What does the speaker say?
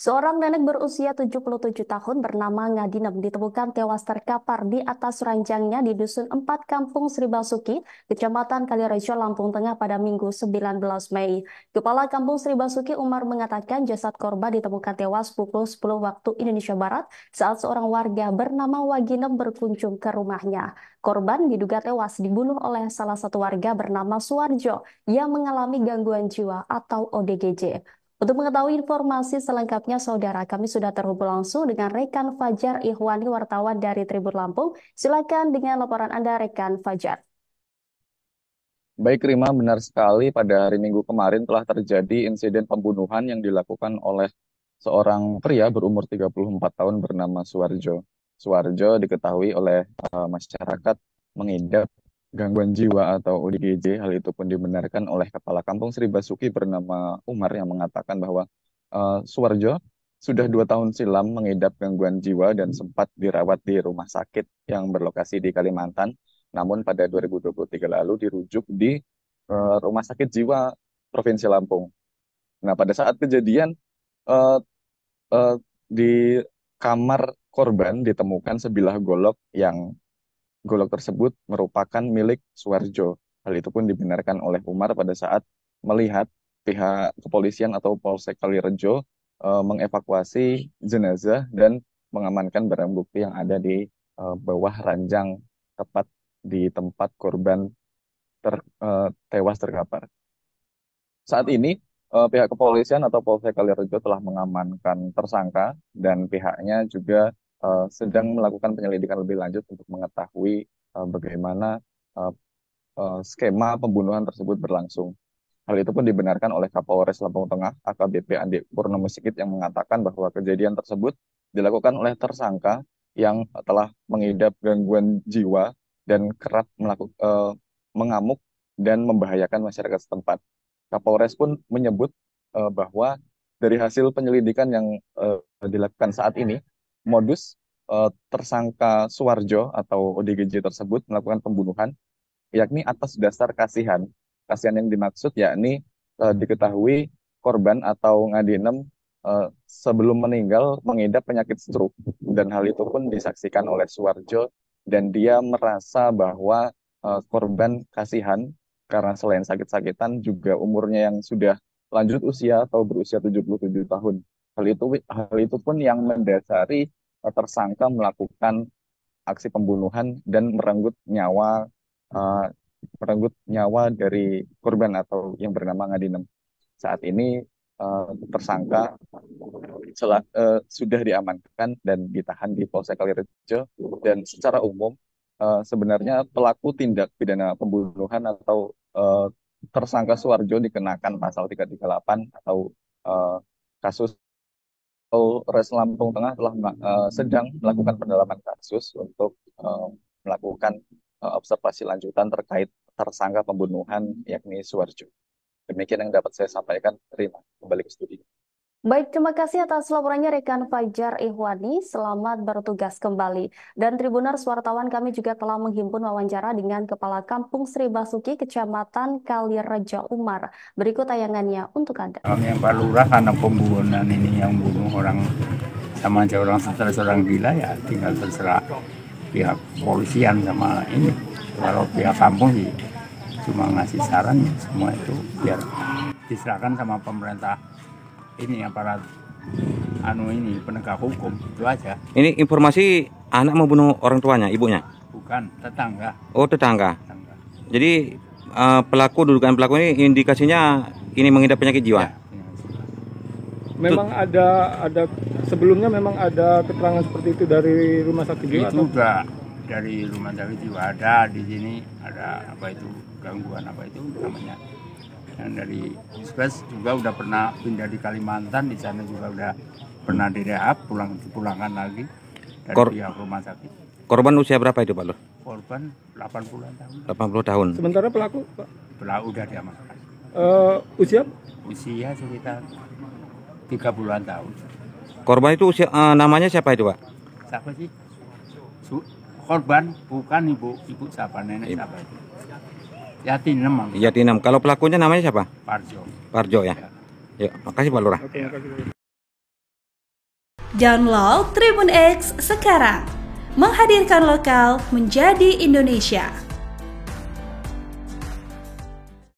Seorang nenek berusia 77 tahun bernama Ngadinem ditemukan tewas terkapar di atas ranjangnya di Dusun 4 Kampung Sri Basuki, Kecamatan Kalirejo, Lampung Tengah pada Minggu 19 Mei. Kepala Kampung Sri Basuki Umar mengatakan jasad korban ditemukan tewas pukul 10 waktu Indonesia Barat saat seorang warga bernama Waginem berkunjung ke rumahnya. Korban diduga tewas dibunuh oleh salah satu warga bernama Suwarjo yang mengalami gangguan jiwa atau ODGJ. Untuk mengetahui informasi selengkapnya, saudara, kami sudah terhubung langsung dengan rekan Fajar Ihwani, wartawan dari Tribun Lampung. Silakan dengan laporan Anda, rekan Fajar. Baik, Rima, benar sekali pada hari Minggu kemarin telah terjadi insiden pembunuhan yang dilakukan oleh seorang pria berumur 34 tahun bernama Suwarjo. Suwarjo diketahui oleh masyarakat mengidap gangguan jiwa atau ODGJ. Hal itu pun dibenarkan oleh Kepala Kampung Sri Basuki bernama Umar yang mengatakan bahwa Suwarjo sudah 2 tahun silam mengidap gangguan jiwa dan sempat dirawat di rumah sakit yang berlokasi di Kalimantan. Namun pada 2023 lalu dirujuk di Rumah Sakit Jiwa Provinsi Lampung. Nah, pada saat kejadian eh, eh, di kamar korban ditemukan sebilah golok yang golok tersebut merupakan milik Suwarjo. Hal itu pun dibenarkan oleh Umar pada saat melihat pihak kepolisian atau Polsek Kalirejo mengevakuasi jenazah dan mengamankan barang bukti yang ada di bawah ranjang tepat di tempat korban tewas terkapar. Saat ini pihak kepolisian atau Polsek Kalirejo telah mengamankan tersangka dan pihaknya juga sedang melakukan penyelidikan lebih lanjut untuk mengetahui bagaimana eh, skema pembunuhan tersebut berlangsung. Hal itu pun dibenarkan oleh Kapolres Lampung Tengah AKBP Andi Purnomo Sigit yang mengatakan bahwa kejadian tersebut dilakukan oleh tersangka yang telah mengidap gangguan jiwa dan kerap mengamuk dan membahayakan masyarakat setempat. Kapolres pun menyebut bahwa dari hasil penyelidikan yang dilakukan saat ini, modus tersangka Suwarjo atau ODGJ tersebut melakukan pembunuhan yakni atas dasar kasihan. Kasihan yang dimaksud yakni diketahui korban atau Ngadinem sebelum meninggal mengidap penyakit stroke dan hal itu pun disaksikan oleh Suwarjo dan dia merasa bahwa korban kasihan karena selain sakit-sakitan juga umurnya yang sudah lanjut usia atau berusia 77 tahun. Hal itu pun yang mendasari tersangka melakukan aksi pembunuhan dan uh, merenggut nyawa dari korban atau yang bernama Ngadinem. Saat ini tersangka sudah diamankan dan ditahan di Polsek Kalirejo dan secara umum sebenarnya pelaku tindak pidana pembunuhan atau tersangka Suwarjo dikenakan pasal 338 atau eh, kasus Polres Lampung Tengah telah sedang melakukan pendalaman kasus untuk melakukan observasi lanjutan terkait tersangka pembunuhan yakni Suwarjo. Demikian yang dapat saya sampaikan. Terima kembali ke studio. Baik, terima kasih atas laporannya rekan Fajar Ihwani. Selamat bertugas kembali. Dan Tribuners wartawan kami juga telah menghimpun wawancara dengan Kepala Kampung Sri Basuki, Kecamatan Kalirejo Umar. Berikut tayangannya untuk Anda. Yang Pak Lurah karena pembunuhan ini yang bunuh orang sama aja orang stres orang gila ya tinggal terserah pihak polisian sama ini. Kalau pihak kampung sih cuma ngasih saran ya semua itu biar diserahkan sama pemerintah ini aparat ini penegak hukum itu aja. Ini informasi anak membunuh orang tuanya, ibunya? Bukan tetangga. Oh, tetangga. Tetangga. Jadi dugaan pelaku ini indikasinya ini mengidap penyakit jiwa. Ya, Memang ada sebelumnya memang ada keterangan seperti itu dari rumah sakit jiwa itu juga dari rumah sakit jiwa ada di sini ada apa itu gangguan apa itu namanya. Yang dari Puskes juga udah pernah pindah di Kalimantan, di sana juga udah pernah direhab, dipulangkan lagi dari pihak rumah sakit. Korban usia berapa itu, Pak Lur? Korban 80 tahun. 80 tahun. Sementara pelaku, Pak? Pelaku udah diamankan. Usia? Usia sekitar 30-an tahun. Korban itu namanya siapa itu, Pak? Siapa sih? Korban bukan ibu siapa, nenek siapa itu? Yatinem. Yatinem. Kalau pelakunya namanya siapa? Parjo. Parjo ya. Ya, makasih Pak Lurah. Oke, makasih. Download Tribun X sekarang. Menghadirkan lokal menjadi Indonesia.